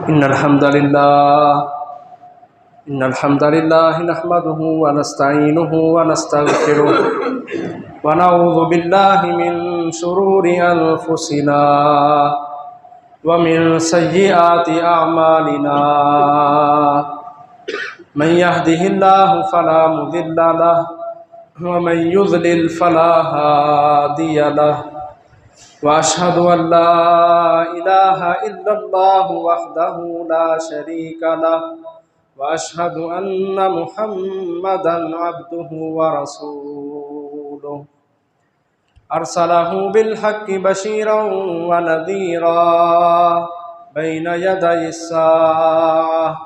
إن الحمد لله نحمده ونستعينه ونستغفره ونعوذ بالله من شرور أنفسنا ومن سيئات أعمالنا من يهده الله فلا مضل له ومن يضلل فلا هادي له وأشهد أن لا إله إلا الله وحده لا شريك له وأشهد أن محمدا عبده ورسوله أرسله بالحق بشيرا ونذيرا بين يدي الساعة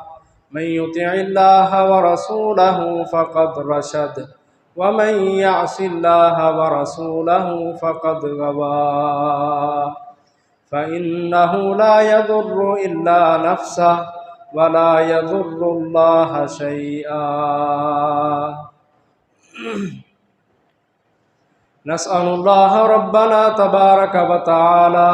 من يطع الله ورسوله فقد رشد ومن يعص الله ورسوله فقد غوى فإنه لا يضر إلا نفسه ولا يضر الله شيئا. نسأل الله ربنا تبارك وتعالى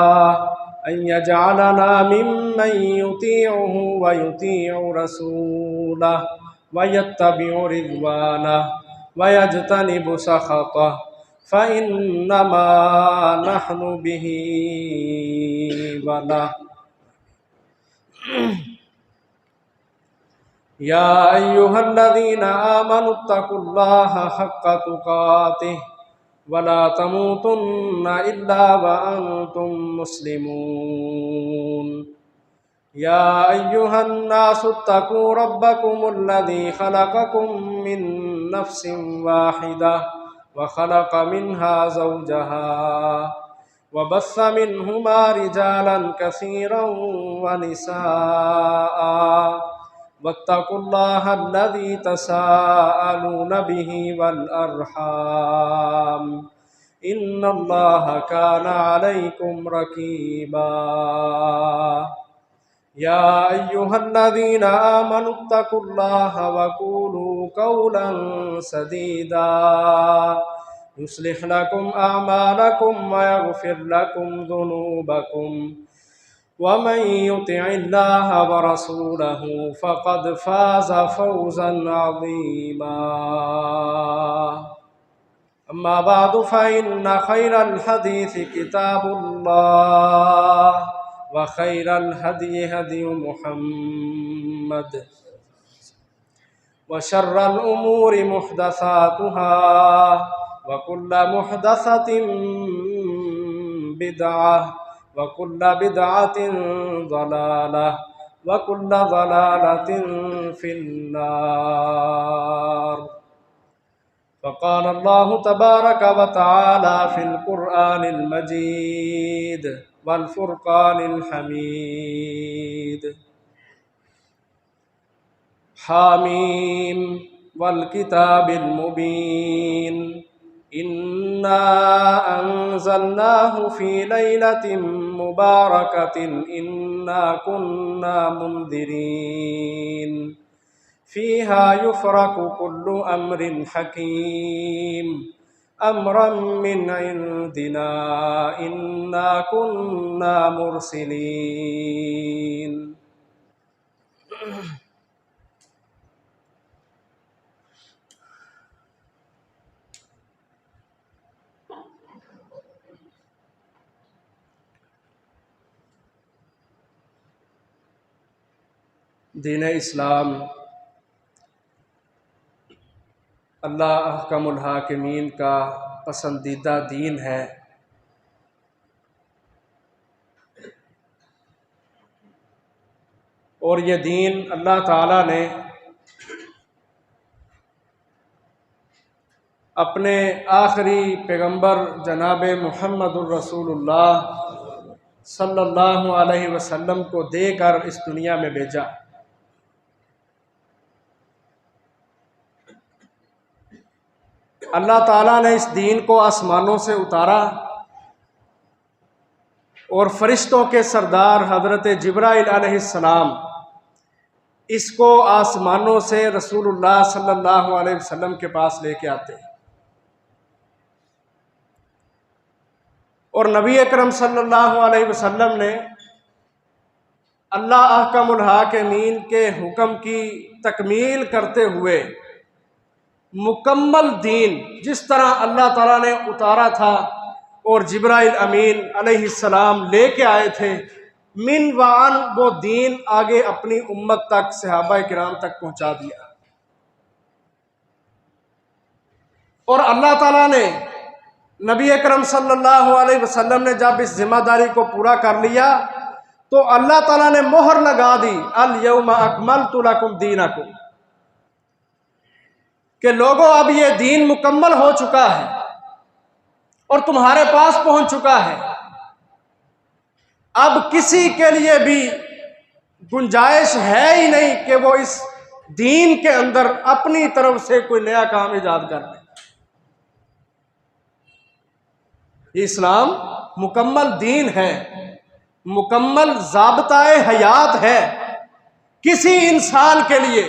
أن يجعلنا ممن يطيعه ويطيع رسوله ويتبع رضوانه ويجتنب سخطه فإنما نحن به وله. يا أيها الذين آمنوا اتقوا الله حق تقاته ولا تموتن إلا وأنتم مسلمون. يا أيها الناس اتقوا ربكم الذي خلقكم من نفس واحدة وخلق منها زوجها وبث منهما رجالا كثيرا ونساء واتقوا الله الذي تساءلون به والأرحام إن الله كان عليكم رقيبا. يا أيها الذين آمنوا اتقوا الله وقولوا قولا سديدا يصلح لكم أعمالكم ويغفر لكم ذنوبكم ومن يطع الله ورسوله فقد فاز فوزا عظيما. أما بعد فإن خير الحديث كتاب الله وخير الهدي هدي محمد وشر الأمور محدثاتها وكل محدثة بدعة وكل بدعة ضلالة وكل ضلالة في النار. فقال الله تبارك وتعالى في القرآن المجيد والفرقان الحميد: حاميم والكتاب المبين إنا أنزلناه في ليلة مباركة إنا كنا منذرين فيها يفرق كل أمر حكيم أمرا من عندنا إنا كنا مرسلين. دین اسلام اللہ احکم الحاکمین کا پسندیدہ دین ہے. اور یہ دین اللہ تعالیٰ نے اپنے آخری پیغمبر جناب محمد الرسول اللہ صلی اللہ علیہ وسلم کو دے کر اس دنیا میں بھیجا. اللہ تعالیٰ نے اس دین کو آسمانوں سے اتارا اور فرشتوں کے سردار حضرت جبرائیل علیہ السلام اس کو آسمانوں سے رسول اللہ صلی اللہ علیہ وسلم کے پاس لے کے آتے. اور نبی اکرم صلی اللہ علیہ وسلم نے اللہ احکم الحاکمین کے حکم کی تکمیل کرتے ہوئے مکمل دین جس طرح اللہ تعالیٰ نے اتارا تھا اور جبرائیل امین علیہ السلام لے کے آئے تھے، من وعن وہ دین آگے اپنی امت تک، صحابہ کرام تک پہنچا دیا۔ اور اللہ تعالیٰ نے نبی اکرم صلی اللہ علیہ وسلم نے جب اس ذمہ داری کو پورا کر لیا تو اللہ تعالیٰ نے مہر لگا دی، الیوم اکملت لکم دینکم، کہ لوگوں اب یہ دین مکمل ہو چکا ہے اور تمہارے پاس پہنچ چکا ہے، اب کسی کے لیے بھی گنجائش ہے ہی نہیں کہ وہ اس دین کے اندر اپنی طرف سے کوئی نیا کام ایجاد کر لے۔ اسلام مکمل دین ہے، مکمل ضابطۂ حیات ہے، کسی انسان کے لیے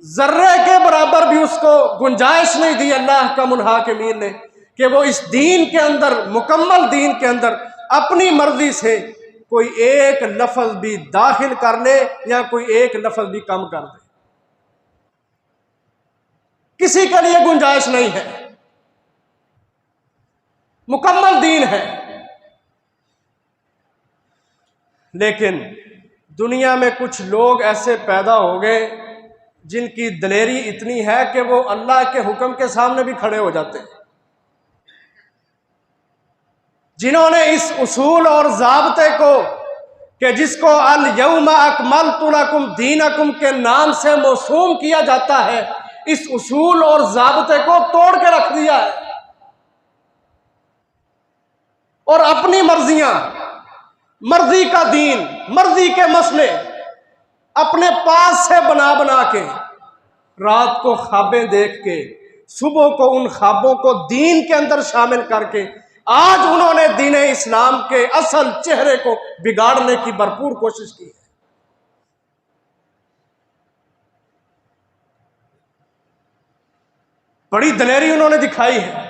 ذرے کے برابر بھی اس کو گنجائش نہیں دی اللہ احکم الحاکمین نے کہ وہ اس دین کے اندر، مکمل دین کے اندر اپنی مرضی سے کوئی ایک لفظ بھی داخل کر لے یا کوئی ایک لفظ بھی کم کر دے، کسی کے لیے گنجائش نہیں ہے، مکمل دین ہے۔ لیکن دنیا میں کچھ لوگ ایسے پیدا ہو گئے جن کی دلیری اتنی ہے کہ وہ اللہ کے حکم کے سامنے بھی کھڑے ہو جاتے ہیں، جنہوں نے اس اصول اور ضابطے کو کہ جس کو الیوم اکملت لکم دینکم کے نام سے موسوم کیا جاتا ہے، اس اصول اور ضابطے کو توڑ کے رکھ دیا ہے اور اپنی مرضیاں، مرضی کا دین، مرضی کے مسئلے اپنے پاس سے بنا بنا کے، رات کو خوابیں دیکھ کے صبح کو ان خوابوں کو دین کے اندر شامل کر کے آج انہوں نے دین اسلام کے اصل چہرے کو بگاڑنے کی بھرپور کوشش کی ہے۔ بڑی دلیری انہوں نے دکھائی ہے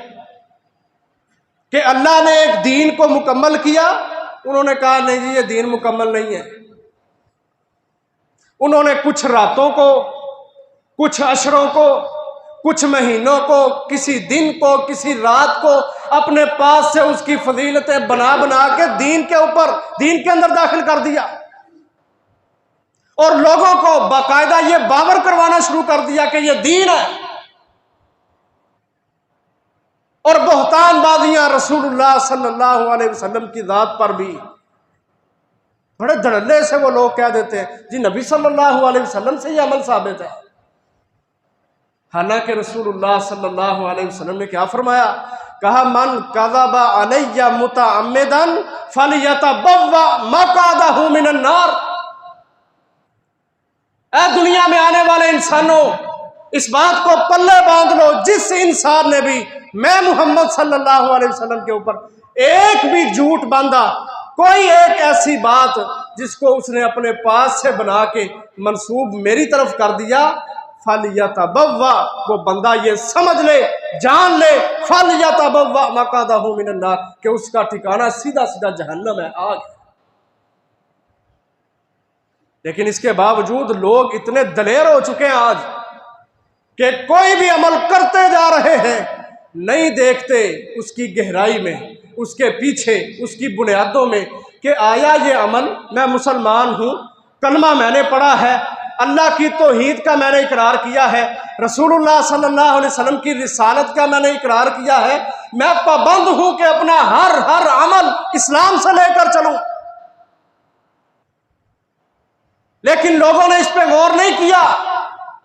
کہ اللہ نے ایک دین کو مکمل کیا، انہوں نے کہا نہیں جی یہ دین مکمل نہیں ہے۔ انہوں نے کچھ راتوں کو، کچھ عشروں کو، کچھ مہینوں کو، کسی دن کو، کسی رات کو اپنے پاس سے اس کی فضیلتیں بنا بنا کے دین کے اوپر، دین کے اندر داخل کر دیا اور لوگوں کو باقاعدہ یہ باور کروانا شروع کر دیا کہ یہ دین ہے، اور بہتان بازیاں رسول اللہ صلی اللہ علیہ وسلم کی ذات پر بھی بڑے دھڑلے سے وہ لوگ کہہ دیتے ہیں جی نبی صلی اللہ علیہ وسلم سے یہ عمل ثابت ہے، حالانکہ رسول اللہ صلی اللہ علیہ وسلم نے کیا فرمایا؟ کہا من کذب علی متعمدا فلیتبوأ مقعدہ من النار۔ اے دنیا میں آنے والے انسانوں، اس بات کو پلے باندھ لو، جس انسان نے بھی میں محمد صلی اللہ علیہ وسلم کے اوپر ایک بھی جھوٹ باندھا، کوئی ایک ایسی بات جس کو اس نے اپنے پاس سے بنا کے منسوب میری طرف کر دیا، فَلْيَتَبَوَّأْ، وہ بندہ یہ سمجھ لے، جان لے، فَلْيَتَبَوَّأْ مَقْعَدَهُ مِنَ النَّارِ، کہ اس کا ٹھکانہ سیدھا سیدھا جہنم ہے، آگ۔ لیکن اس کے باوجود لوگ اتنے دلیر ہو چکے ہیں آج کہ کوئی بھی عمل کرتے جا رہے ہیں، نہیں دیکھتے اس کی گہرائی میں، اس کے پیچھے، اس کی بنیادوں میں کہ آیا یہ عمل، میں مسلمان ہوں، کلمہ میں نے پڑھا ہے، اللہ کی توحید کا میں نے اقرار کیا ہے، رسول اللہ صلی اللہ علیہ وسلم کی رسالت کا میں نے اقرار کیا ہے، میں پابند ہوں کہ اپنا ہر عمل اسلام سے لے کر چلوں، لیکن لوگوں نے اس پہ غور نہیں کیا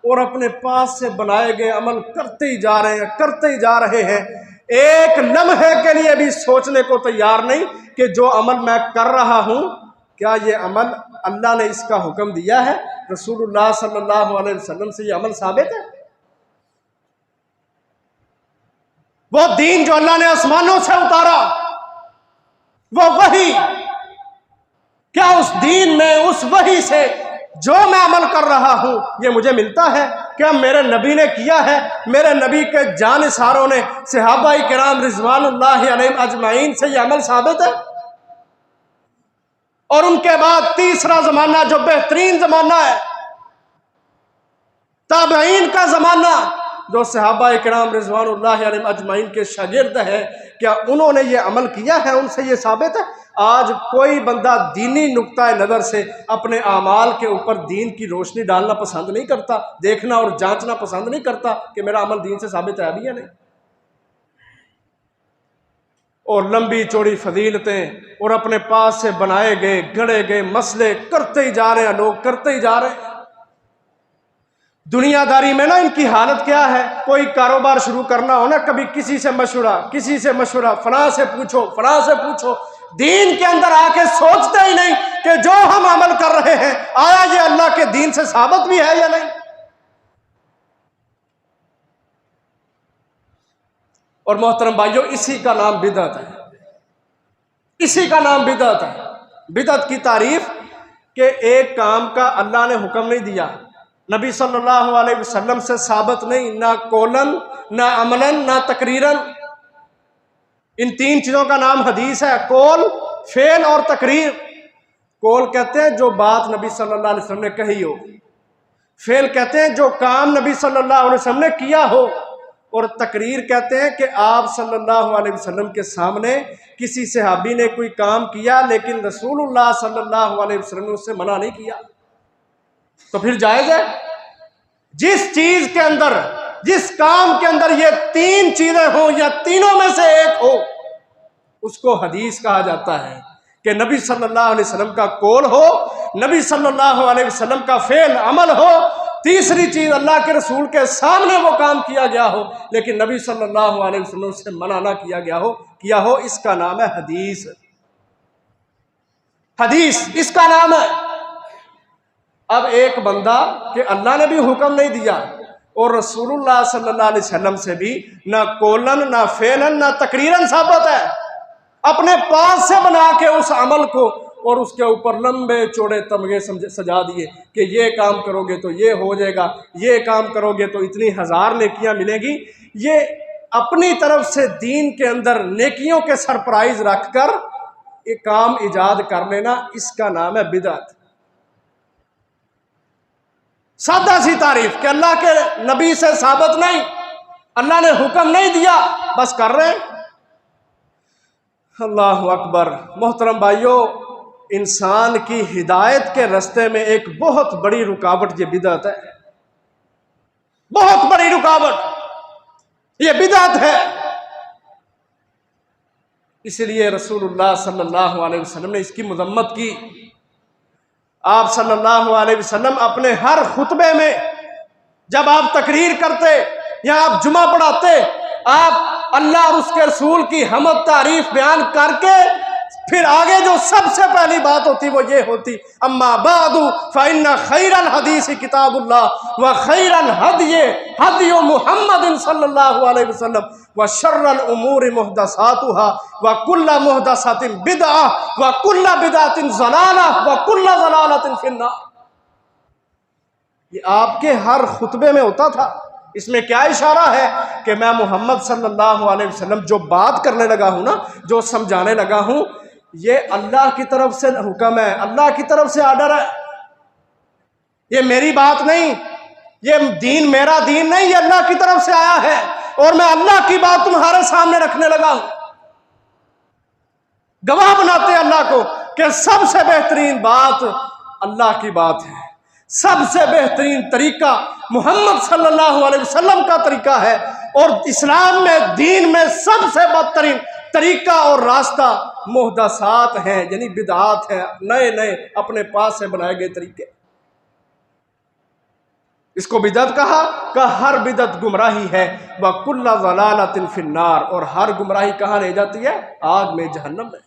اور اپنے پاس سے بنائے گئے عمل کرتے ہی جا رہے ہیں، کرتے ہی جا رہے ہیں، ایک لمحے کے لیے بھی سوچنے کو تیار نہیں کہ جو عمل میں کر رہا ہوں کیا یہ عمل اللہ نے اس کا حکم دیا ہے، رسول اللہ صلی اللہ علیہ وسلم سے یہ عمل ثابت ہے۔ وہ دین جو اللہ نے آسمانوں سے اتارا، وہ وحی، کیا اس دین میں، اس وحی سے جو میں عمل کر رہا ہوں یہ مجھے ملتا ہے؟ کیا میرے نبی نے کیا ہے؟ میرے نبی کے جانثاروں نے، صحابہ کرام رضوان اللہ علیہم اجمعین سے یہ عمل ثابت ہے؟ اور ان کے بعد تیسرا زمانہ جو بہترین زمانہ ہے، تابعین کا زمانہ، جو صحابہ کرام رضوان اللہ علیہم اجمعین کے شاگرد ہیں، کیا انہوں نے یہ عمل کیا ہے؟ ان سے یہ ثابت ہے؟ آج کوئی بندہ دینی نقطہ نظر سے اپنے اعمال کے اوپر دین کی روشنی ڈالنا پسند نہیں کرتا، دیکھنا اور جانچنا پسند نہیں کرتا کہ میرا عمل دین سے ثابت ہے ابھی یا نہیں۔ اور لمبی چوڑی فضیلتیں اور اپنے پاس سے بنائے گئے گھڑے گئے مسئلے کرتے ہی جا رہے ہیں، لوگ کرتے ہی جا رہے ہیں۔ دنیا داری میں نا ان کی حالت کیا ہے، کوئی کاروبار شروع کرنا ہو نا، کبھی کسی سے مشورہ، فلاں سے پوچھو، دین کے اندر آ کے سوچتے ہی نہیں کہ جو ہم عمل کر رہے ہیں آیا یہ اللہ کے دین سے ثابت بھی ہے یا نہیں۔ اور محترم بھائیو، اسی کا نام بدعت ہے، اسی کا نام بدعت ہے۔ بدعت کی تعریف کہ ایک کام کا اللہ نے حکم نہیں دیا، نبی صلی اللہ علیہ وسلم سے ثابت نہیں، نہ قولن، نہ عملاً، نہ تقریراً۔ ان تین چیزوں کا نام حدیث ہے، قول، فعل اور تقریر۔ قول کہتے ہیں جو بات نبی صلی اللہ علیہ وسلم نے کہی ہو، فعل کہتے ہیں جو کام نبی صلی اللہ علیہ وسلم نے کیا ہو، اور تقریر کہتے ہیں کہ آپ صلی اللہ علیہ وسلم کے سامنے کسی صحابی نے کوئی کام کیا لیکن رسول اللہ صلی اللہ علیہ وسلم نے اس سے منع نہیں کیا، تو پھر جائز ہے۔ جس چیز کے اندر، جس کام کے اندر یہ تین چیزیں ہوں یا تینوں میں سے ایک ہو، اس کو حدیث کہا جاتا ہے، کہ نبی صلی اللہ علیہ وسلم کا قول ہو، نبی صلی اللہ علیہ وسلم کا فعل عمل ہو، تیسری چیز اللہ کے رسول کے سامنے وہ کام کیا گیا ہو لیکن نبی صلی اللہ علیہ وسلم سے منع نہ کیا ہو، اس کا نام ہے حدیث۔ حدیث اس کا نام ہے۔ اب ایک بندہ کہ اللہ نے بھی حکم نہیں دیا اور رسول اللہ صلی اللہ علیہ وسلم سے بھی نہ قولن، نہ فعلن، نہ تقریراً ثابت ہے، اپنے پاس سے بنا کے اس عمل کو اور اس کے اوپر لمبے چوڑے تمغے سجا دیے کہ یہ کام کرو گے تو یہ ہو جائے گا، یہ کام کرو گے تو اتنی ہزار نیکیاں ملیں گی۔ یہ اپنی طرف سے دین کے اندر نیکیوں کے سرپرائز رکھ کر ایک کام ایجاد کر لینا، اس کا نام ہے بدعت۔ سادہ سی تعریف کہ اللہ کے نبی سے ثابت نہیں، اللہ نے حکم نہیں دیا، بس کر رہے ہیں۔ اللہ اکبر۔ محترم بھائیو، انسان کی ہدایت کے راستے میں ایک بہت بڑی رکاوٹ یہ بدعت ہے، بہت بڑی رکاوٹ یہ بدعت ہے۔ اس لیے رسول اللہ صلی اللہ علیہ وسلم نے اس کی مذمت کی۔ آپ صلی اللہ علیہ وسلم اپنے ہر خطبے میں جب آپ تقریر کرتے یا آپ جمعہ پڑھاتے، آپ اللہ اور اس کے رسول کی حمد تعریف بیان کر کے پھر آگے جو سب سے پہلی بات ہوتی وہ یہ ہوتی، اما بعد فإن خیر الحدیث کتاب اللہ وخیر الہدی ہدی محمد صلی اللہ علیہ وسلم وشر الامور محدثاتها وکل محدثۃ بدعہ وکل بدعۃ ضلالہ وکل ضلالۃ فی النار۔ یہ آپ کے ہر خطبے میں ہوتا تھا۔ اس میں کیا اشارہ ہے کہ میں محمد صلی اللہ علیہ وسلم جو بات کرنے لگا ہوں نا، جو سمجھانے لگا ہوں، یہ اللہ کی طرف سے حکم ہے، اللہ کی طرف سے آرڈر ہے، یہ میری بات نہیں، یہ دین میرا دین نہیں، یہ اللہ کی طرف سے آیا ہے اور میں اللہ کی بات تمہارے سامنے رکھنے لگا ہوں۔ گواہ بناتے اللہ کو کہ سب سے بہترین بات اللہ کی بات ہے، سب سے بہترین طریقہ محمد صلی اللہ علیہ وسلم کا طریقہ ہے، اور اسلام میں، دین میں سب سے بدترین طریقہ اور راستہ محدثات ہیں، یعنی بدعات ہیں، نئے نئے اپنے پاس سے بنائے گئے طریقے۔ اس کو بدعت کہا کہ ہر بدعت گمراہی ہے، وَكُلَّ ضَلَالَةٍ فِي النَّارِ، اور ہر گمراہی کہاں لے جاتی ہے؟ آگ میں، جہنم میں۔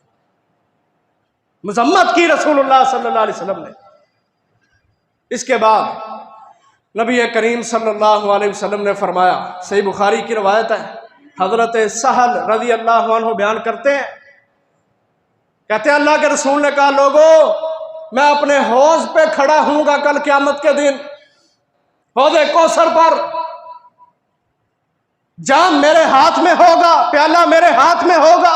مذمت کی رسول اللہ صلی اللہ علیہ وسلم نے۔ اس کے بعد نبی کریم صلی اللہ علیہ وسلم نے فرمایا، صحیح بخاری کی روایت ہے، حضرت سہل رضی اللہ عنہ بیان کرتے ہیں، کہتے ہیں اللہ کے رسول نے کہا، لوگوں میں اپنے حوض پہ کھڑا ہوں گا کل قیامت کے دن، حوض کوثر پر، جام میرے ہاتھ میں ہوگا، پیالہ میرے ہاتھ میں ہوگا،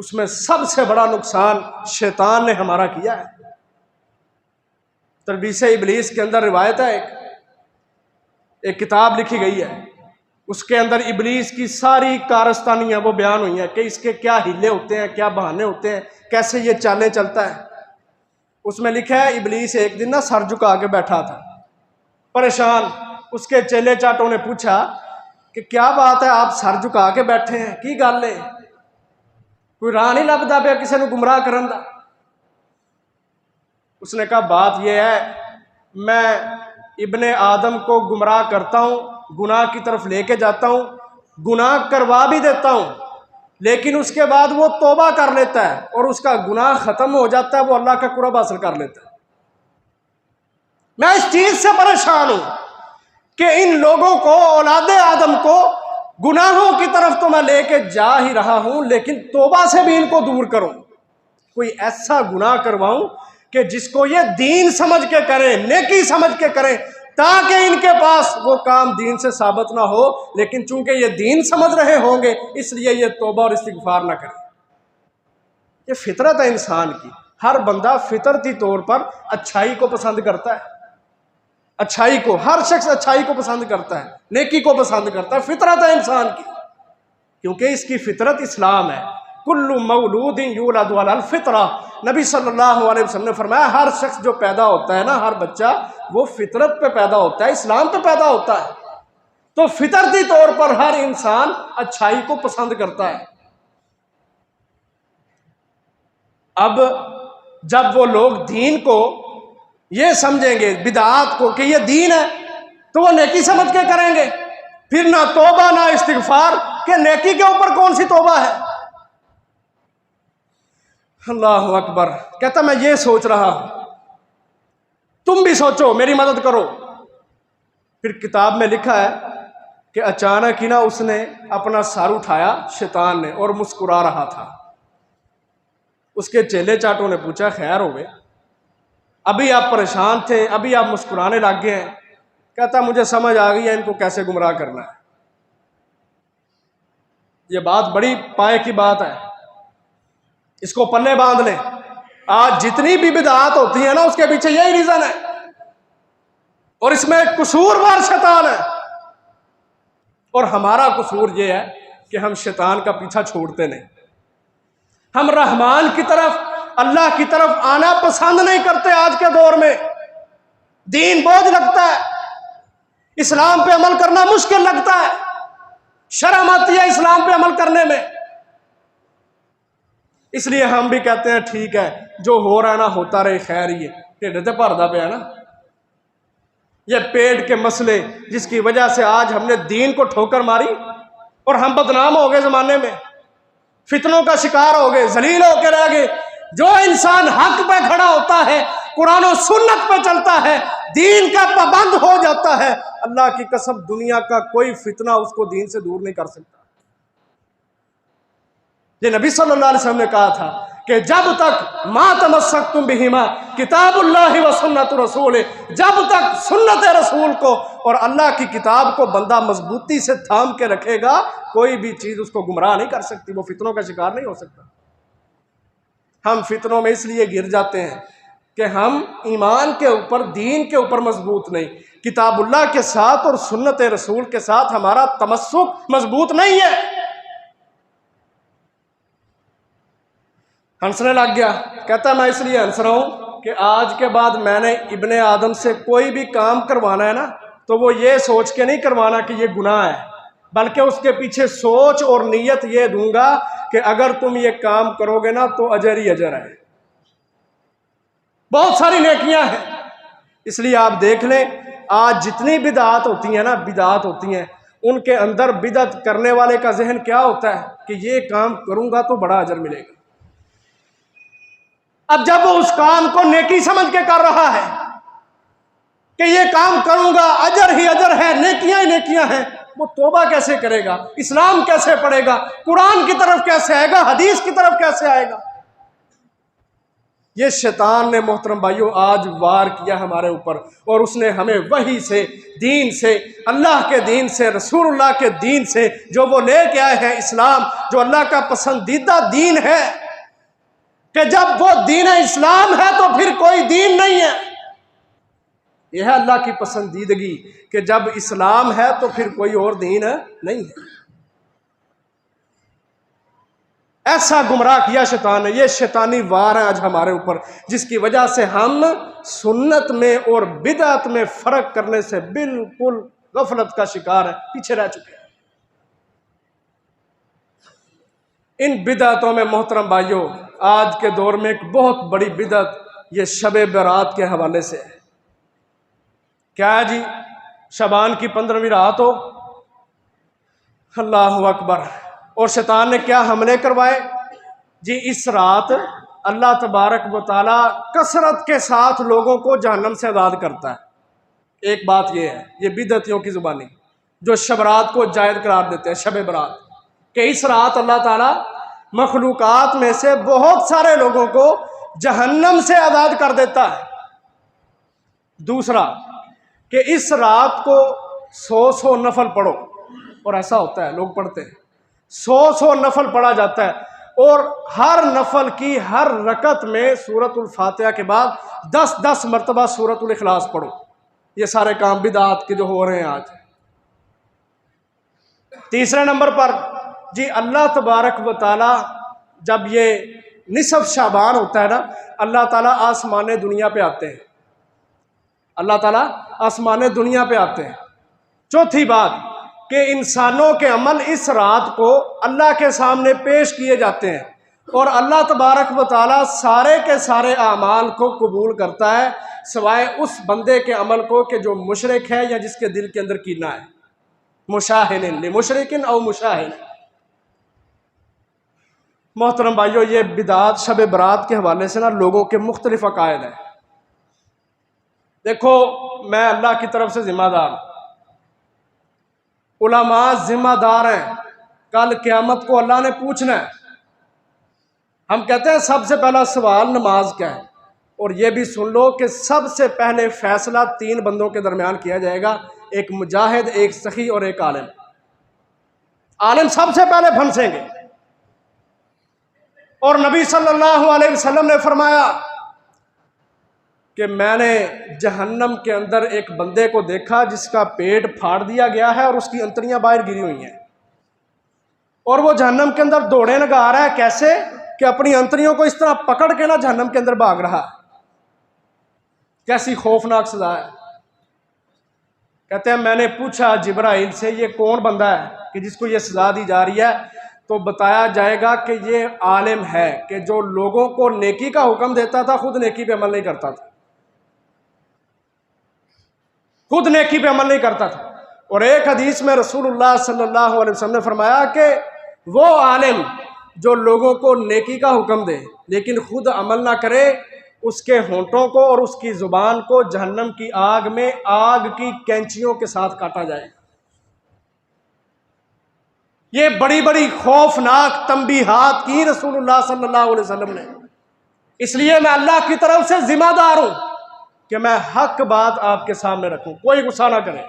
اس میں سب سے بڑا نقصان شیطان نے ہمارا کیا ہے۔ تلبیس ابلیس کے اندر روایت ہے، ایک کتاب لکھی گئی ہے، اس کے اندر ابلیس کی ساری کارستانیاں وہ بیان ہوئی ہیں کہ اس کے کیا ہیلے ہوتے ہیں، کیا بہانے ہوتے ہیں، کیسے یہ چالیں چلتا ہے۔ اس میں لکھا ہے ابلیس ایک دن نا سر جھکا کے بیٹھا تھا، پریشان۔ اس کے چیلے چاٹوں نے پوچھا کہ کیا بات ہے آپ سر جھکا کے بیٹھے ہیں، کی گل ہے، کوئی راہ نہیں لبدا پیا کسی نے گمراہ کرن دا؟ اس نے کہا بات یہ ہے، میں ابن آدم کو گمراہ کرتا ہوں، گناہ کی طرف لے کے جاتا ہوں، گناہ کروا بھی دیتا ہوں، لیکن اس کے بعد وہ توبہ کر لیتا ہے اور اس کا گناہ ختم ہو جاتا ہے، وہ اللہ کا قرب حاصل کر لیتا ہے۔ میں اس چیز سے پریشان ہوں کہ ان لوگوں کو، اولاد آدم کو، گناہوں کی طرف تو میں لے کے جا ہی رہا ہوں، لیکن توبہ سے بھی ان کو دور کروں، کوئی ایسا گناہ کرواؤں کہ جس کو یہ دین سمجھ کے کریں، نیکی سمجھ کے کریں، تاکہ ان کے پاس وہ کام دین سے ثابت نہ ہو، لیکن چونکہ یہ دین سمجھ رہے ہوں گے اس لیے یہ توبہ اور استغفار نہ کریں۔ یہ فطرت ہے انسان کی، ہر بندہ فطرتی طور پر اچھائی کو پسند کرتا ہے، اچھائی کو، ہر شخص اچھائی کو پسند کرتا ہے، نیکی کو پسند کرتا ہے، فطرت ہے انسان کی، کیونکہ اس کی فطرت اسلام ہے۔ کل مولود یولد علی الفطرہ، نبی صلی اللہ علیہ وسلم نے فرمایا ہر شخص جو پیدا ہوتا ہے نا، ہر بچہ، وہ فطرت پہ پیدا ہوتا ہے، اسلام پہ پیدا ہوتا ہے، تو فطرتی طور پر ہر انسان اچھائی کو پسند کرتا ہے۔ اب جب وہ لوگ دین کو یہ سمجھیں گے، بدعات کو، کہ یہ دین ہے، تو وہ نیکی سمجھ کے کریں گے، پھر نہ توبہ نہ استغفار، کہ نیکی کے اوپر کون سی توبہ ہے۔ اللہ اکبر۔ کہتا میں یہ سوچ رہا ہوں، تم بھی سوچو، میری مدد کرو۔ پھر کتاب میں لکھا ہے کہ اچانک ہی نا اس نے اپنا سر اٹھایا شیطان نے، اور مسکرا رہا تھا۔ اس کے چیلے چاٹوں نے پوچھا خیر ہوئے، ابھی آپ پریشان تھے، ابھی آپ مسکرانے لگ گئے ہیں؟ کہتا مجھے سمجھ آ گئی ہے ان کو کیسے گمراہ کرنا ہے۔ یہ بات بڑی پائے کی بات ہے، اس کو پلے باندھ لیں۔ آج جتنی بھی بدعات ہوتی ہیں نا، اس کے پیچھے یہی ریزن ہے، اور اس میں قصوروار شیطان ہے، اور ہمارا قصور یہ ہے کہ ہم شیطان کا پیچھا چھوڑتے نہیں، ہم رحمان کی طرف، اللہ کی طرف آنا پسند نہیں کرتے۔ آج کے دور میں دین بوجھ لگتا ہے، اسلام پہ عمل کرنا مشکل لگتا ہے، شرم آتی ہے اسلام پہ عمل کرنے میں، اس لیے ہم بھی کہتے ہیں ٹھیک ہے جو ہو رہا ہے نا ہوتا رہے، خیر ہی ہے، ٹھڈ تے بھردا پیا نا۔ یہ پیٹ کے مسئلے جس کی وجہ سے آج ہم نے دین کو ٹھوکر ماری اور ہم بدنام ہو گئے، زمانے میں فتنوں کا شکار ہو گئے، ذلیل ہو کے رہ گئے۔ جو انسان حق پہ کھڑا ہوتا ہے، قرآن و سنت پہ چلتا ہے، دین کا پابند ہو جاتا ہے، اللہ کی قسم دنیا کا کوئی فتنہ اس کو دین سے دور نہیں کر سکتا۔ یہ نبی صلی اللہ علیہ وسلم نے کہا تھا کہ جب تک ما تمسکتم بہما کتاب اللہ و سنت رسول، جب تک سنت رسول کو اور اللہ کی کتاب کو بندہ مضبوطی سے تھام کے رکھے گا، کوئی بھی چیز اس کو گمراہ نہیں کر سکتی، وہ فتنوں کا شکار نہیں ہو سکتا۔ ہم فتنوں میں اس لیے گر جاتے ہیں کہ ہم ایمان کے اوپر، دین کے اوپر مضبوط نہیں، کتاب اللہ کے ساتھ اور سنت رسول کے ساتھ ہمارا تمسک مضبوط نہیں ہے۔ ہنسنے لگ گیا، کہتا میں اس لیے ہنس رہا ہوں کہ آج کے بعد میں نے ابن آدم سے کوئی بھی کام کروانا ہے نا، تو وہ یہ سوچ کے نہیں کروانا کہ یہ گناہ ہے، بلکہ اس کے پیچھے سوچ اور نیت یہ دوں گا کہ اگر تم یہ کام کرو گے نا تو اجر ہی اجر ہے۔ بہت ساری نیکیاں ہیں، اس لیے آپ دیکھ لیں آج جتنی بدعات ہوتی ہیں نا، بدعات ہوتی ہیں، ان کے اندر بدعت کرنے والے کا ذہن کیا ہوتا ہے کہ یہ کام کروں گا تو بڑا اجر ملے گا۔ اب جب وہ اس کام کو نیکی سمجھ کے کر رہا ہے کہ یہ کام کروں گا اجر ہی اجر ہے، نیکیاں ہی نیکیاں ہیں، وہ توبہ کیسے کرے گا، اسلام کیسے پڑھے گا، قرآن کی طرف کیسے آئے گا، حدیث کی طرف کیسے آئے گا؟ یہ شیطان نے محترم بھائیوں آج وار کیا ہمارے اوپر، اور اس نے ہمیں وحی سے، دین سے، اللہ کے دین سے، رسول اللہ کے دین سے جو وہ لے کے آئے ہیں، اسلام جو اللہ کا پسندیدہ دین ہے، کہ جب وہ دین اسلام ہے تو پھر کوئی دین نہیں ہے۔ یہ ہے اللہ کی پسندیدگی کہ جب اسلام ہے تو پھر کوئی اور دین نہیں ہے۔ ایسا گمراہ کیا شیطان نے، یہ شیطانی وار ہے آج ہمارے اوپر، جس کی وجہ سے ہم سنت میں اور بدعت میں فرق کرنے سے بالکل غفلت کا شکار ہے، پیچھے رہ چکے ہیں۔ ان بدعتوں میں محترم بھائیوں آج کے دور میں ایک بہت بڑی بدعت یہ شب برات کے حوالے سے ہے۔ کیا ہے جی؟ شعبان کی 15ویں رات ہو، اللہ اکبر، اور شیطان نے کیا حملے کروائے جی؟ اس رات اللہ تبارک و تعالی کثرت کے ساتھ لوگوں کو جہنم سے آزاد کرتا ہے۔ ایک بات یہ ہے، یہ بدعتیوں کی زبانی جو شب رات کو جائز قرار دیتے ہیں، شب برات، کہ اس رات اللہ تعالی مخلوقات میں سے بہت سارے لوگوں کو جہنم سے آزاد کر دیتا ہے۔ دوسرا کہ اس رات کو 100 نفل پڑھو، اور ایسا ہوتا ہے، لوگ پڑھتے ہیں، 100 نفل پڑھا جاتا ہے، اور ہر نفل کی ہر رکعت میں سورۃ الفاتحہ کے بعد 10 مرتبہ سورۃ الاخلاص پڑھو۔ یہ سارے کام بدعات کے جو ہو رہے ہیں آج۔ تیسرے نمبر پر جی اللہ تبارک و تعالی جب یہ نصف شعبان ہوتا ہے نا، اللہ تعالیٰ آسمان دنیا پہ آتے ہیں، اللہ تعالیٰ آسمان دنیا پہ آتے ہیں۔ چوتھی بات کہ انسانوں کے عمل اس رات کو اللہ کے سامنے پیش کیے جاتے ہیں، اور اللہ تبارک و تعالیٰ سارے کے سارے اعمال کو قبول کرتا ہے، سوائے اس بندے کے عمل کو کہ جو مشرک ہے یا جس کے دل کے اندر کینہ ہے۔ مشاہن لمشرکن او مشاہن۔ محترم بھائیو یہ بدعات شب برات کے حوالے سے نا لوگوں کے مختلف عقائد ہیں۔ دیکھو میں اللہ کی طرف سے ذمہ دار ہوں، علماء ذمہ دار ہیں، کل قیامت کو اللہ نے پوچھنا ہے۔ ہم کہتے ہیں سب سے پہلا سوال نماز کا ہے، اور یہ بھی سن لو کہ سب سے پہلے فیصلہ 3 بندوں کے درمیان کیا جائے گا، ایک مجاہد، ایک سخی اور ایک عالم۔ عالم سب سے پہلے پھنسیں گے، اور نبی صلی اللہ علیہ وسلم نے فرمایا کہ میں نے جہنم کے اندر ایک بندے کو دیکھا جس کا پیٹ پھاڑ دیا گیا ہے اور اس کی انتڑیاں باہر گری ہوئی ہیں، اور وہ جہنم کے اندر دوڑے لگا رہا ہے، کیسے کہ اپنی انتڑیوں کو اس طرح پکڑ کے نا جہنم کے اندر بھاگ رہا ہے۔ کیسی خوفناک سزا ہے۔ کہتے ہیں میں نے پوچھا جبرائیل سے یہ کون بندہ ہے کہ جس کو یہ سزا دی جا رہی ہے، تو بتایا جائے گا کہ یہ عالم ہے کہ جو لوگوں کو نیکی کا حکم دیتا تھا، خود نیکی پہ عمل نہیں کرتا تھا، خود نیکی پہ عمل نہیں کرتا تھا۔ اور ایک حدیث میں رسول اللہ صلی اللہ علیہ وسلم نے فرمایا کہ وہ عالم جو لوگوں کو نیکی کا حکم دے لیکن خود عمل نہ کرے، اس کے ہونٹوں کو اور اس کی زبان کو جہنم کی آگ میں آگ کی کینچیوں کے ساتھ کاٹا جائے۔ یہ بڑی بڑی خوفناک تنبیہات کی رسول اللہ صلی اللہ علیہ وسلم نے۔ اس لیے میں اللہ کی طرف سے ذمہ دار ہوں کہ میں حق بات آپ کے سامنے رکھوں، کوئی غصہ نہ کرے۔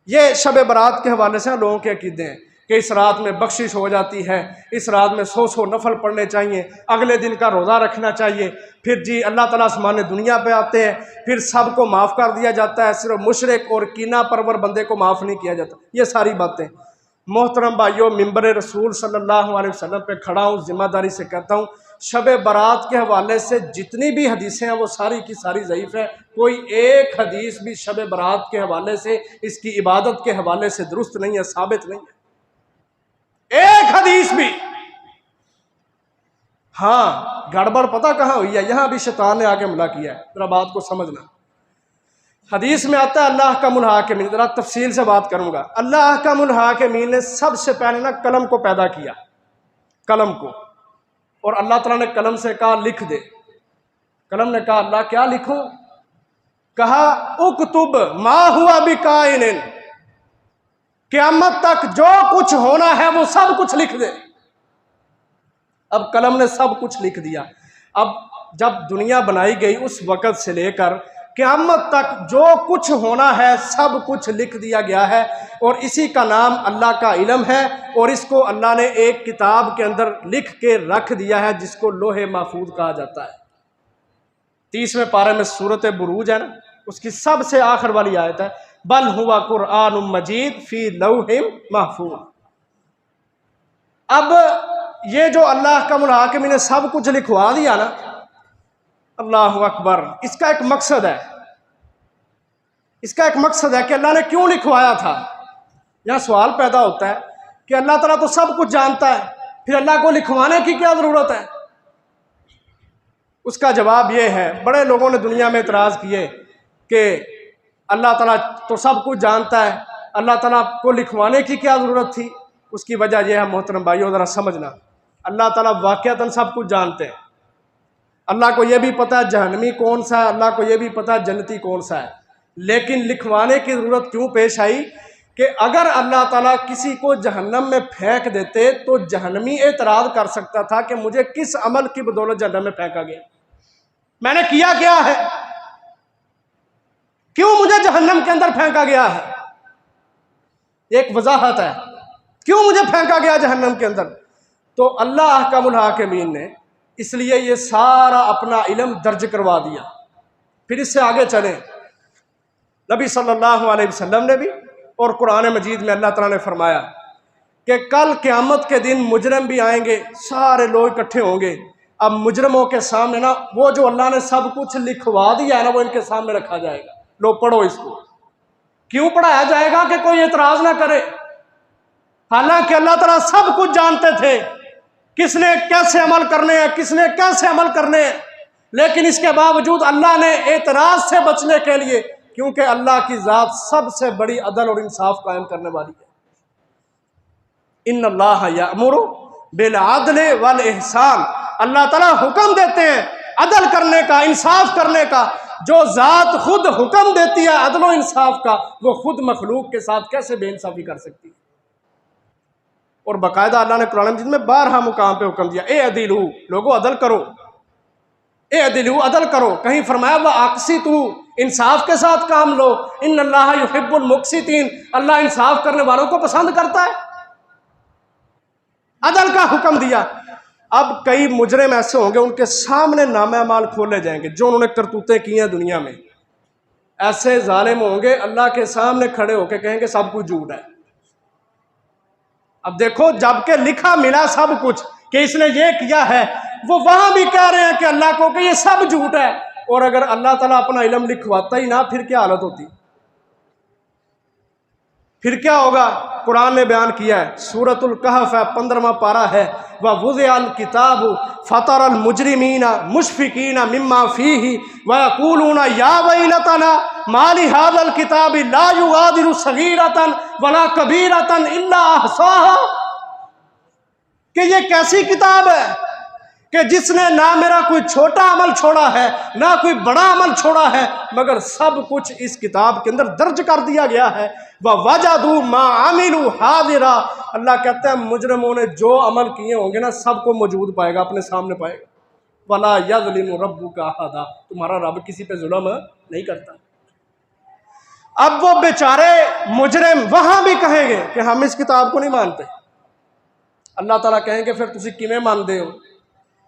یہ شب برات کے حوالے سے لوگوں کے عقیدے ہیں کہ اس رات میں بخشش ہو جاتی ہے، اس رات میں 100 نفل پڑھنے چاہیے، اگلے دن کا روزہ رکھنا چاہیے، پھر جی اللہ تعالیٰ آسمان دنیا پہ آتے ہیں، پھر سب کو معاف کر دیا جاتا ہے، صرف مشرک اور کینہ پرور بندے کو معاف نہیں کیا جاتا۔ یہ ساری باتیں محترم بھائیوں ممبر رسول صلی اللہ علیہ وسلم پہ کھڑا ہوں، ذمہ داری سے کہتا ہوں شب برات کے حوالے سے جتنی بھی حدیثیں ہیں وہ ساری کی ساری ضعیف ہے۔ کوئی ایک حدیث بھی شب برات کے حوالے سے، اس کی عبادت کے حوالے سے درست نہیں ہے، ثابت نہیں ہے، ایک حدیث بھی۔ ہاں گڑبڑ پتہ کہاں ہوئی ہے؟ یہاں بھی شیطان نے آگے حملہ کیا ہے، ذرا بات کو سمجھنا۔ حدیث میں آتا ہے اللہ احکم الحاکمین، ذرا تفصیل سے بات کروں گا۔ اللہ احکم الحاکمین نے سب سے پہلے نا قلم کو پیدا کیا، قلم کو، اور اللہ تعالیٰ نے قلم سے کہا لکھ دے۔ قلم نے کہا اللہ کیا لکھوں؟ کہا اکتب ما ہوا بکائن، قیامت تک جو کچھ ہونا ہے وہ سب کچھ لکھ دے۔ اب قلم نے سب کچھ لکھ دیا۔ اب جب دنیا بنائی گئی اس وقت سے لے کر قیامت تک جو کچھ ہونا ہے سب کچھ لکھ دیا گیا ہے، اور اسی کا نام اللہ کا علم ہے، اور اس کو اللہ نے ایک کتاب کے اندر لکھ کے رکھ دیا ہے جس کو لوح محفوظ کہا جاتا ہے۔ 30ویں پارے میں سورۃ بروج ہے نا، اس کی سب سے آخر والی آیت ہے بل ہوا قرآن مجید فی لوح محفوظ۔ اب یہ جو اللہ کا الحاکم نے سب کچھ لکھوا دیا نا، اللہ اکبر، اس کا ایک مقصد ہے، اس کا ایک مقصد ہے کہ اللہ نے کیوں لکھوایا تھا۔ یہاں سوال پیدا ہوتا ہے کہ اللہ تعالیٰ تو سب کچھ جانتا ہے، پھر اللہ کو لکھوانے کی کیا ضرورت ہے؟ اس کا جواب یہ ہے، بڑے لوگوں نے دنیا میں اعتراض کیے کہ اللہ تعالیٰ تو سب کچھ جانتا ہے، اللہ تعالیٰ کو لکھوانے کی کیا ضرورت تھی؟ اس کی وجہ یہ ہے محترم بھائیو، ذرا سمجھنا، اللہ تعالیٰ واقعتاً سب کچھ جانتے ہیں۔ اللہ کو یہ بھی پتہ ہے جہنمی کون سا ہے، اللہ کو یہ بھی پتہ ہے جنتی کون سا ہے، لیکن لکھوانے کی ضرورت کیوں پیش آئی کہ اگر اللہ تعالیٰ کسی کو جہنم میں پھینک دیتے تو جہنمی اعتراض کر سکتا تھا کہ مجھے کس عمل کی بدولت جہنم میں پھینکا گیا، میں نے کیا کیا ہے، کیوں مجھے جہنم کے اندر پھینکا گیا ہے؟ ایک وضاحت ہے کیوں مجھے پھینکا گیا جہنم کے اندر۔ تو اللہ احکم الحاکمین نے اس لیے یہ سارا اپنا علم درج کروا دیا۔ پھر اس سے آگے چلیں، نبی صلی اللہ علیہ وسلم نے بھی اور قرآن مجید میں اللہ تعالیٰ نے فرمایا کہ کل قیامت کے دن مجرم بھی آئیں گے، سارے لوگ اکٹھے ہوں گے۔ اب مجرموں کے سامنے نا وہ جو اللہ نے سب کچھ لکھوا دیا ہے نا وہ ان کے سامنے رکھا جائے گا، لو پڑھو اس کو۔ کیوں پڑھایا جائے گا کہ کوئی اعتراض نہ کرے، حالانکہ اللہ تعالیٰ سب کچھ جانتے تھے، کس نے کیسے عمل کرنے ہیں، کس نے کیسے عمل کرنے ہیں، لیکن اس کے باوجود اللہ نے اعتراض سے بچنے کے لیے، کیونکہ اللہ کی ذات سب سے بڑی عدل اور انصاف قائم کرنے والی ہے۔ ان اللہ یأمر بالعدل والاحسان، اللہ تعالیٰ حکم دیتے ہیں عدل کرنے کا، انصاف کرنے کا۔ جو ذات خود حکم دیتی ہے عدل و انصاف کا، وہ خود مخلوق کے ساتھ کیسے بے انصافی کر سکتی ہے؟ اور باقاعدہ اللہ نے قرآن مجید میں بارہا مقام پہ حکم دیا، اے عدلو، لوگو عدل کرو، اے عدلو عدل کرو۔ کہیں فرمایا وَأَقْسِطُوا، انصاف کے ساتھ کام لو، ان اللہ یحب المقسطین، اللہ انصاف کرنے والوں کو پسند کرتا ہے۔ عدل کا حکم دیا۔ اب کئی مجرم ایسے ہوں گے ان کے سامنے نامہ اعمال کھولے جائیں گے جو انہوں نے کرتوتیں کی ہیں دنیا میں، ایسے ظالم ہوں گے اللہ کے سامنے کھڑے ہو کے کہیں گے سب کچھ جھوٹ ہے۔ اب دیکھو، جب کہ لکھا ملا سب کچھ کہ اس نے یہ کیا ہے، وہ وہاں بھی کہہ رہے ہیں کہ اللہ کو کہ یہ سب جھوٹ ہے، اور اگر اللہ تعالیٰ اپنا علم لکھواتا ہی نہ پھر کیا حالت ہوتی، پھر کیا ہوگا؟ قرآن نے بیان کیا ہے، سورۃ الکہف ہے، 15واں پارہ ہے، وَوُضِعَ الْكِتَابُ فَتَرَى الْمُجْرِمِينَ مُشْفِقِينَ مِمَّا فِيهِ وَيَقُولُونَ يَا وَيْلَتَنَا مَا لِهَذَا الْكِتَابِ لَا يُغَادِرُ صَغِيرَةً وَلَا كَبِيرَةً إِلَّا أَحْصَاهَا، کہ یہ کیسی کتاب ہے کہ جس نے نہ میرا کوئی چھوٹا عمل چھوڑا ہے نہ کوئی بڑا عمل چھوڑا ہے، مگر سب کچھ اس کتاب کے اندر درج کر دیا گیا ہے۔ وَوَجَدُوا مَا عَمِلُوا حَاضِرًا، اللہ کہتے ہیں مجرموں نے جو عمل کیے ہوں گے نا سب کو موجود پائے گا، اپنے سامنے پائے گا۔ وَلَا يَظْلِمُ رَبُّكَ أَحَدًا، تمہارا رب کسی پہ ظلم نہیں کرتا۔ اب وہ بیچارے مجرم وہاں بھی کہیں گے کہ ہم اس کتاب کو نہیں مانتے۔ اللہ تعالیٰ کہیں گے پھر تسی کیویں مانتے ہو؟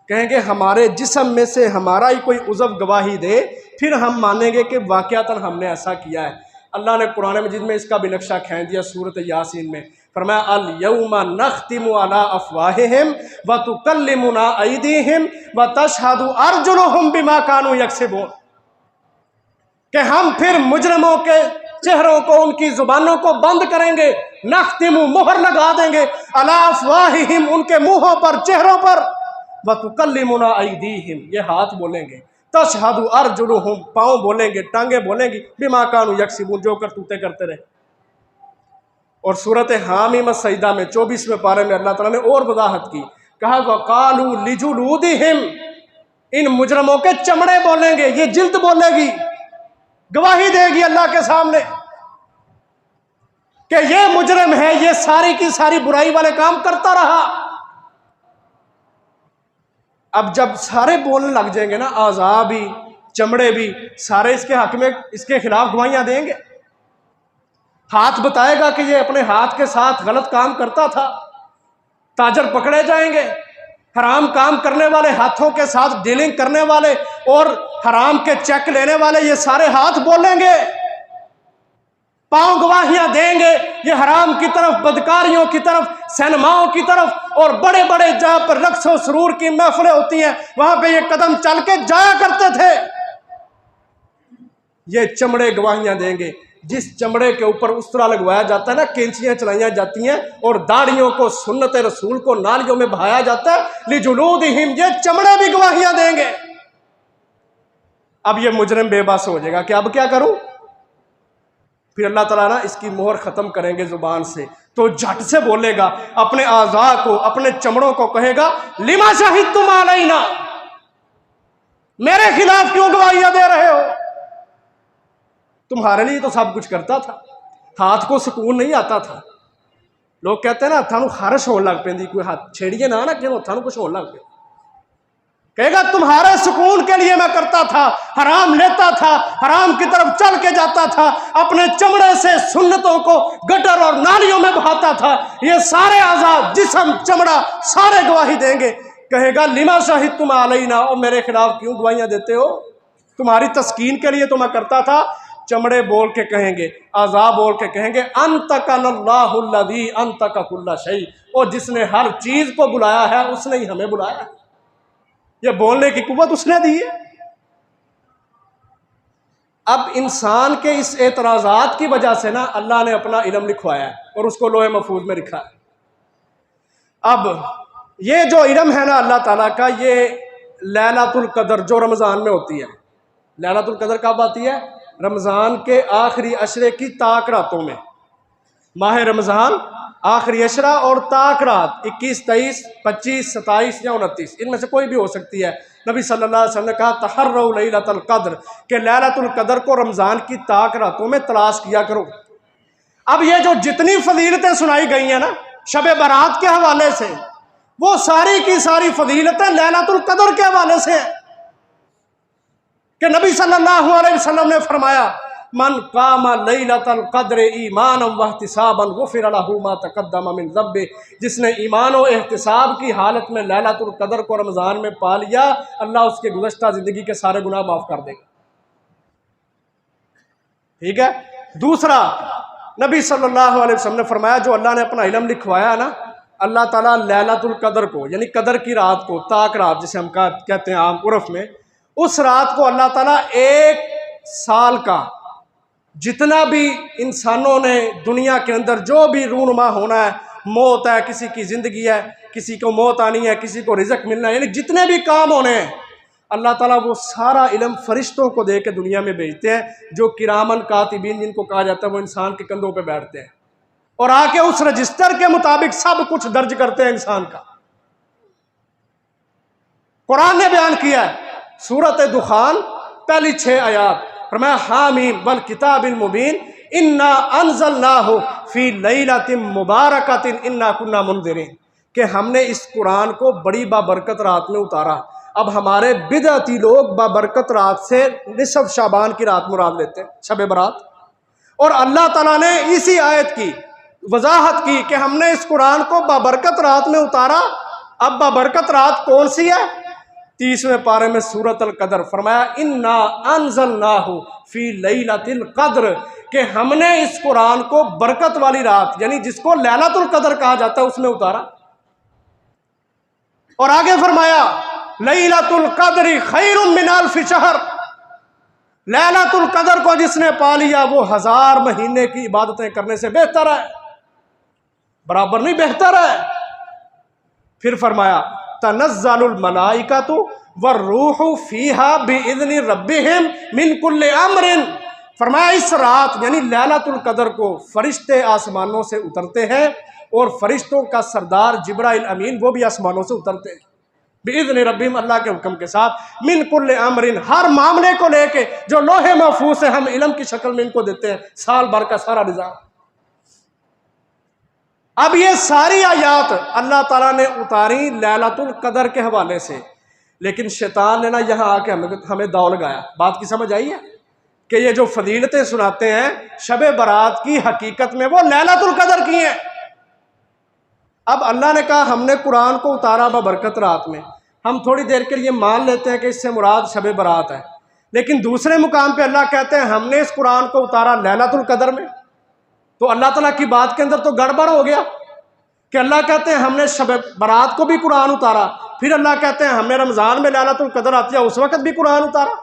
کہیں گے ہمارے جسم میں سے ہمارا ہی کوئی عضو گواہی دے، پھر ہم مانیں گے کہ واقعتاً ہم نے ایسا کیا ہے۔ اللہ نے قرآن مجید میں اس کا بھی نقشہ کھینچ دیا، سورۃ یاسین میں فرمایا الَّیَوْمَ نَخْتِمُ عَلَىٰ أَفْوَاهِهِمْ وَتُكَلِّمُنَا أَیْدِیهِمْ وَتَشْهَدُ أَرْجُلُهُمْ بِمَا كَانُوا یَکْسِبُونَ، کہ ہم پھر مجرموں کے چہروں کو، ان کی زبانوں کو بند کریں گے، نختم، مہر لگا دیں گے، عَلَىٰ أَفْوَاهِهِمْ، ان کے منہوں پر، چہروں پر، وَتُكَلِّمُنَا أَیْدِیهِمْ، یہ ہاتھ بولیں گے، تَشْهَدُ أَرْجُلُهُمْ، پاؤں بولیں گے، ٹانگیں بولیں گی، بِمَا كَانُوا یَکْسِبُونَ، جو کرتوتے کرتے رہے۔ اور سورۃ حامیم السجدہ میں 24ویں پارے میں اللہ تعالیٰ نے اور وضاحت کی، کہا وَقَالُوا لِجُلُودِهِمْ، ان مجرموں کے چمڑے بولیں گے، یہ جلد بولے گی، گواہی دے گی اللہ کے سامنے کہ یہ مجرم ہے، یہ ساری کی ساری برائی والے کام کرتا رہا۔ اب جب سارے بولنے لگ جائیں گے نا، اعضاء بھی چمڑے بھی سارے اس کے حق میں اس کے خلاف گواہیاں دیں گے. ہاتھ بتائے گا کہ یہ اپنے ہاتھ کے ساتھ غلط کام کرتا تھا، تاجر پکڑے جائیں گے. حرام کام کرنے والے، ہاتھوں کے ساتھ ڈیلنگ کرنے والے اور حرام کے چیک لینے والے، یہ سارے ہاتھ بولیں گے، پاؤں گواہیاں دیں گے. یہ حرام کی طرف، بدکاریوں کی طرف، سینماؤں کی طرف اور بڑے بڑے جہاں پر رقص و سرور کی محفلیں ہوتی ہیں وہاں پہ یہ قدم چل کے جایا کرتے تھے. یہ چمڑے گواہیاں دیں گے. جس چمڑے کے اوپر اس طرح لگوایا جاتا ہے نا، کینچیاں چلائیاں جاتی ہیں اور داڑھیوں کو، سنت رسول کو نالیوں میں بہایا جاتا ہے، لجلودہم، یہ چمڑے بھی گواہیاں دیں گے. اب یہ مجرم بے بس ہو جائے گا کہ اب کیا کروں. پھر اللہ تعالیٰ نا اس کی مہر ختم کریں گے زبان سے، تو جھٹ سے بولے گا، اپنے اعضاء کو، اپنے چمڑوں کو کہے گا، لما شہدتم علینا، میرے خلاف کیوں گواہیاں دے رہے ہو؟ تمہارے لیے تو سب کچھ کرتا تھا، ہاتھ کو سکون نہیں آتا تھا. لوگ کہتے ہیں نا ہاتھاں نوں خارش ہون لگ پیندی، کوئی ہاتھ چھیڑیے نہ کہ ہاتھاں نوں کچھ ہون لگ پے. کہے گا تمہارے سکون کے لیے میں کرتا تھا، حرام لیتا تھا، حرام کی طرف چل کے جاتا تھا، اپنے چمڑے سے سنتوں کو گٹر اور نالیوں میں بہاتا تھا. یہ سارے اعضاء، جسم، چمڑا، سارے گواہی دیں گے. کہے گا لما شہدتم علینا، اور میرے خلاف کیوں گواہیاں دیتے ہو؟ تمہاری تسکین کے لیے تو میں کرتا تھا. چمڑے بول کے کہیں گے، اعضاء بول کے کہیں گے، انطقنا اللہ الذی انطق کل شیء، اور جس نے ہر چیز کو بلایا ہے اس نے ہی ہمیں بلایا. یہ بولنے کی قوت اس نے دی ہے. اب انسان کے اس اعتراضات کی وجہ سے نا اللہ نے اپنا علم لکھوایا ہے اور اس کو لوح محفوظ میں لکھا ہے. اب یہ جو علم ہے نا اللہ تعالیٰ کا، یہ لیلۃ القدر جو رمضان میں ہوتی ہے، لیلۃ القدر کب آتی ہے؟ رمضان کے آخری عشرے کی طاق راتوں میں. ماہ رمضان آخری عشرہ اور طاق رات 21، 23، 25، 27 یا 29، ان میں سے کوئی بھی ہو سکتی ہے. نبی صلی اللہ علیہ وسلم نے کہا تحروا لیلۃ القدر، کہ لیلۃ القدر کو رمضان کی طاق راتوں میں تلاش کیا کرو. اب یہ جو جتنی فضیلتیں سنائی گئی ہیں نا شب برات کے حوالے سے، وہ ساری کی ساری فضیلتیں لیلۃ القدر کے حوالے سے ہیں. کہ نبی صلی اللہ علیہ وسلم نے فرمایا، من قام لیلۃ القدر ایمانا واحتسابا غفر له ما تقدم من ذنبہ، جس نے ایمان و احتساب کی حالت میں لیلۃ القدر کو رمضان میں پا لیا، اللہ اس کے گزشتہ زندگی کے سارے گناہ معاف کر دے گا. ٹھیک ہے. دوسرا، نبی صلی اللہ علیہ وسلم نے فرمایا جو اللہ نے اپنا علم لکھوایا نا، اللہ تعالیٰ لیلۃ القدر کو، یعنی قدر کی رات کو، طاق رات جسے ہم کہتے ہیں عام عرف میں، اس رات کو اللہ تعالیٰ 1 سال کا جتنا بھی انسانوں نے دنیا کے اندر جو بھی رونما ہونا ہے، موت ہے، کسی کی زندگی ہے، کسی کو موت آنی ہے، کسی کو رزق ملنا ہے، یعنی جتنے بھی کام ہونے ہیں، اللہ تعالیٰ وہ سارا علم فرشتوں کو دے کے دنیا میں بھیجتے ہیں، جو کرامن کاتبین جن کو کہا جاتا ہے، وہ انسان کے کندھوں پہ بیٹھتے ہیں اور آ کے اس رجسٹر کے مطابق سب کچھ درج کرتے ہیں انسان کا. قرآن نے بیان کیا ہے، سورۃ دخان پہلی 6 آیات، فرمایا حامیم والکتاب المبین انا انزلناہ فی لیلۃ مبارکۃ انا کنا منذرین، کہ ہم نے اس قرآن کو بڑی بابرکت رات میں اتارا. اب ہمارے بدعتی لوگ بابرکت رات سے نصف شعبان کی رات مراد لیتے ہیں، شب برات. اور اللہ تعالیٰ نے اسی آیت کی وضاحت کی کہ ہم نے اس قرآن کو بابرکت رات میں اتارا. اب بابرکت رات کون سی ہے؟ 30ویں پارے میں سورۃ القدر، فرمایا انا انزلناہ فی لیلۃ القدر، کہ ہم نے اس قرآن کو برکت والی رات، یعنی جس کو لیلۃ القدر کہا جاتا ہے، اس میں اتارا. اور آگے فرمایا لیلۃ القدر خیر من الف شہر، لیلۃ القدر کو جس نے پا لیا وہ 1000 مہینے کی عبادتیں کرنے سے بہتر ہے، برابر نہیں بہتر ہے. پھر فرمایا تنزل الملائکۃ والروح فیہا باذن ربہم من کل امر، فرمایا اس رات یعنی لیلۃ القدر کو فرشتے آسمانوں سے اترتے ہیں، اور فرشتوں کا سردار جبرائیل امین وہ بھی آسمانوں سے اترتے ہیں باذن ربہم، اللہ کے حکم کے ساتھ، من کل امر، ہر معاملے کو لے کے جو لوح محفوظ سے ہم علم کی شکل میں ان کو دیتے ہیں، سال بھر کا سارا نظام. اب یہ ساری آیات اللہ تعالیٰ نے اتاری لیلۃ القدر کے حوالے سے. لیکن شیطان نے نا یہاں آ کے ہمیں داؤ لگایا. بات کی سمجھ آئی ہے کہ یہ جو فضیلتیں سناتے ہیں شب برات کی، حقیقت میں وہ لیلۃ القدر کی ہیں. اب اللہ نے کہا ہم نے قرآن کو اتارا ببرکت رات میں، ہم تھوڑی دیر کے لیے مان لیتے ہیں کہ اس سے مراد شب برات ہے، لیکن دوسرے مقام پہ اللہ کہتے ہیں ہم نے اس قرآن کو اتارا لیلۃ القدر میں. تو اللہ تعالیٰ کی بات کے اندر تو گڑبڑ ہو گیا کہ اللہ کہتے ہیں ہم نے شب برات کو بھی قرآن اتارا، پھر اللہ کہتے ہیں ہم نے رمضان میں لیلۃ القدر آتی ہے اس وقت بھی قرآن اتارا.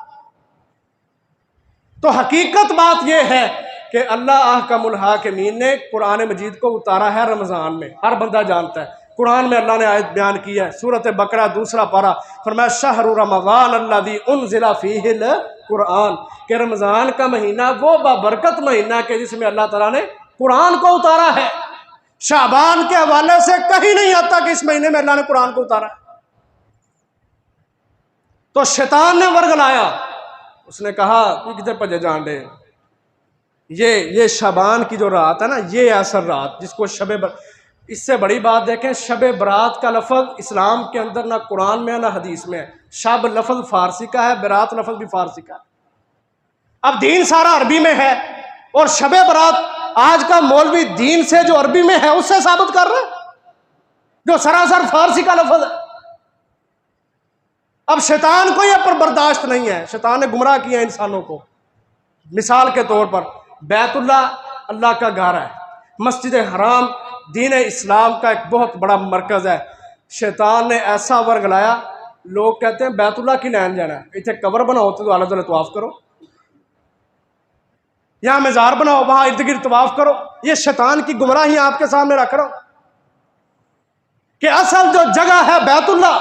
تو حقیقت بات یہ ہے کہ اللہ احکم الحاکمین نے قرآن مجید کو اتارا ہے رمضان میں، ہر بندہ جانتا ہے. قرآن میں اللہ نے آیت بیان کی ہے، سورۃ بقرہ 2 پارہ، فرمایا شہر رمضان الذی انزل فیہ القرآن، کہ رمضان کا مہینہ وہ بابرکت مہینہ کہ جس میں اللہ تعالیٰ نے قرآن کو اتارا ہے. شعبان کے حوالے سے کہیں نہیں آتا کہ اس مہینے میں اللہ نے قرآن کو اتارا ہے. تو شیطان نے ورگلایا، اس نے کہا یہ کدھر پجے جان دے، یہ شعبان کی جو رات ہے نا، یہ اثر رات جس کو اس سے بڑی بات دیکھیں، شب برات کا لفظ اسلام کے اندر نہ قرآن میں ہے نہ حدیث میں ہے. شب لفظ فارسی کا ہے، برات لفظ بھی فارسی کا ہے. اب دین سارا عربی میں ہے، اور شب برات آج کا مولوی دین سے جو عربی میں ہے اس سے ثابت کر رہا ہے جو سراسر فارسی کا لفظ ہے. اب شیطان کو یہ پر برداشت نہیں ہے، شیطان نے گمراہ کیا انسانوں کو. مثال کے طور پر بیت اللہ اللہ کا گھر ہے، مسجد حرام دین اسلام کا ایک بہت بڑا مرکز ہے. شیطان نے ایسا ورگلایا، لوگ کہتے ہیں بیت اللہ کی لین جانا ہے، اتنے قبر بناؤ تو اللہ تعالیٰ طواف کرو، یہاں مزار بناؤ وہاں ارد گرد طواف کرو. یہ شیطان کی گمراہی آپ کے سامنے رکھ رہا ہوں کہ اصل جو جگہ ہے بیت اللہ،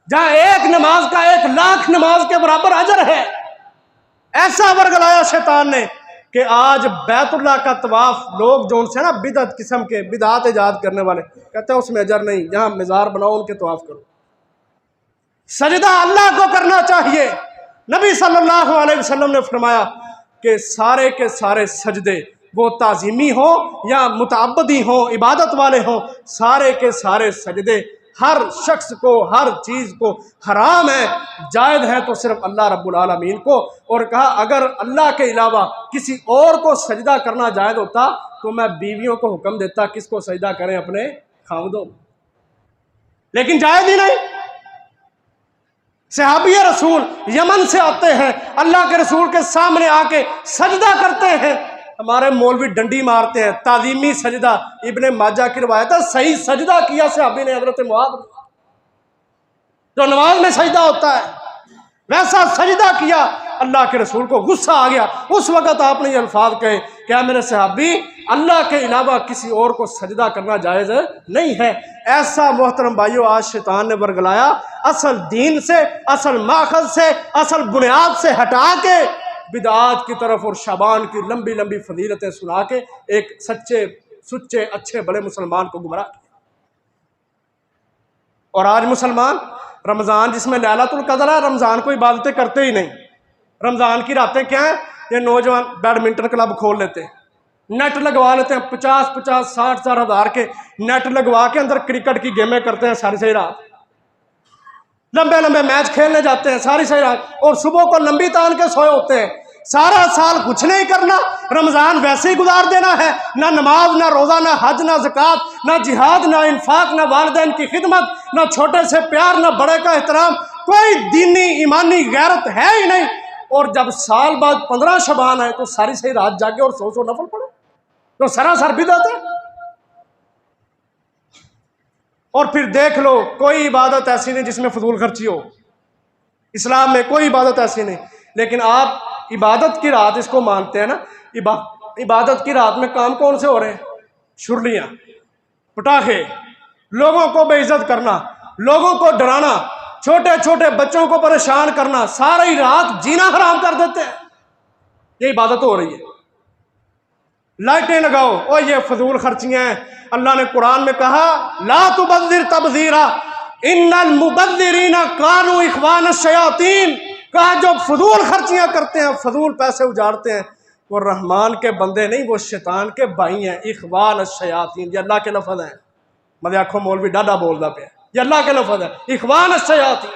جہاں ایک نماز کا 1,00,000 نماز کے برابر اجر ہے. ایسا ورگلایا شیطان نے کہ آج بیت اللہ کا طواف لوگ جو ان سے نا بدعت قسم کے بدعات ایجاد کرنے والے کہتے ہیں اس میں اجر نہیں، یہاں مزار بناؤ ان کے طواف کرو. سجدہ اللہ کو کرنا چاہیے. نبی صلی اللہ علیہ وسلم نے فرمایا کہ سارے کے سارے سجدے وہ تعظیمی ہوں یا متعبدی ہوں، عبادت والے ہوں، سارے کے سارے سجدے ہر شخص کو ہر چیز کو حرام ہے، جائز ہے تو صرف اللہ رب العالمین کو. اور کہا اگر اللہ کے علاوہ کسی اور کو سجدہ کرنا جائز ہوتا تو میں بیویوں کو حکم دیتا کس کو سجدہ کریں، اپنے خاوندوں، لیکن جائز ہی نہیں. صحابی رسول یمن سے آتے ہیں، اللہ کے رسول کے سامنے آ کے سجدہ کرتے ہیں. ہمارے مولوی ڈنڈی مارتے ہیں، تعظیمی سجدہ. ابن ماجہ کی روایت ہے صحیح سجدہ کیا صحابی نے حضرت معاذ، جو نماز میں سجدہ ہوتا ہے ویسا سجدہ کیا. اللہ کے رسول کو غصہ آ گیا. اس وقت آپ نے یہ الفاظ کہے کہ اے میرے صحابی، اللہ کے علاوہ کسی اور کو سجدہ کرنا جائز نہیں ہے. ایسا محترم بھائیو آج شیطان نے ورگلایا، اصل دین سے، اصل ماخذ سے، اصل بنیاد سے ہٹا کے بدعات کی طرف اور شعبان کی لمبی لمبی فضیلتیں سنا کے ایک سچے اچھے بڑے مسلمان کو گمراہ کیا. اور آج مسلمان رمضان جس میں لیلۃ القدر ہے، رمضان کو عبادتیں کرتے ہی نہیں. رمضان کی راتیں کیا ہیں؟ یہ نوجوان بیڈمنٹن کلب کھول لیتے ہیں، نیٹ لگوا لیتے ہیں، 50 60 ہزار کے نیٹ لگوا کے اندر کرکٹ کی گیمیں کرتے ہیں ساری رات، لمبے لمبے میچ کھیلنے جاتے ہیں ساری رات، اور صبح کو لمبی تان کے سوئے ہوتے ہیں. سارا سال کچھ نہیں کرنا، رمضان ویسے ہی گزار دینا ہے، نہ نماز، نہ روزہ، نہ حج، نہ زکوٰۃ، نہ جہاد، نہ انفاق، نہ والدین کی خدمت، نہ چھوٹے سے پیار، نہ بڑے کا احترام، کوئی دینی ایمانی غیرت ہے ہی نہیں. اور جب سال بعد 15 شعبان ہے تو ساری رات جاگے اور 100 نفل پڑھے، تو سراسر بدعت ہے. اور پھر دیکھ لو کوئی عبادت ایسی نہیں جس میں فضول خرچی ہو، اسلام میں کوئی عبادت ایسی نہیں. لیکن آپ عبادت کی رات اس کو مانتے ہیں نا، عبادت کی رات میں کام کون سے ہو رہے ہیں؟ چھرلیاں، پٹاخے، لوگوں کو بے عزت کرنا، لوگوں کو ڈرانا، چھوٹے چھوٹے بچوں کو پریشان کرنا، ساری رات جینا حرام کر دیتے ہیں. یہ عبادت ہو رہی ہے. لائٹیں لگاؤ، اور یہ فضول خرچیاں ہیں. اللہ نے قرآن میں کہا لا تبذر تبذیرا ان المبذرین کانوا اخوان الشیاطین. کہا جو فضول خرچیاں کرتے ہیں، فضول پیسے اجاڑتے ہیں، وہ رحمان کے بندے نہیں، وہ شیطان کے بھائی ہیں. اخوان الشیاطین، یہ اللہ کے لفظ ہیں. مجھے آنکھوں مولوی ڈاڈا بولدا پہ، یہ اللہ کے لفظ ہے، اخوان الشیاطین.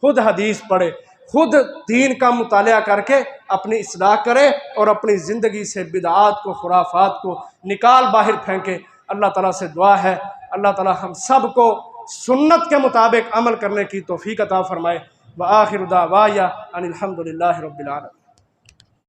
خود حدیث پڑھے، خود دین کا مطالعہ کر کے اپنی اصلاح کرے اور اپنی زندگی سے بدعات کو، خرافات کو نکال باہر پھینکے۔ اللہ تعالیٰ سے دعا ہے اللہ تعالیٰ ہم سب کو سنت کے مطابق عمل کرنے کی توفیق عطا فرمائے۔ وآخر دعوایا ان الحمد للہ رب العالمین۔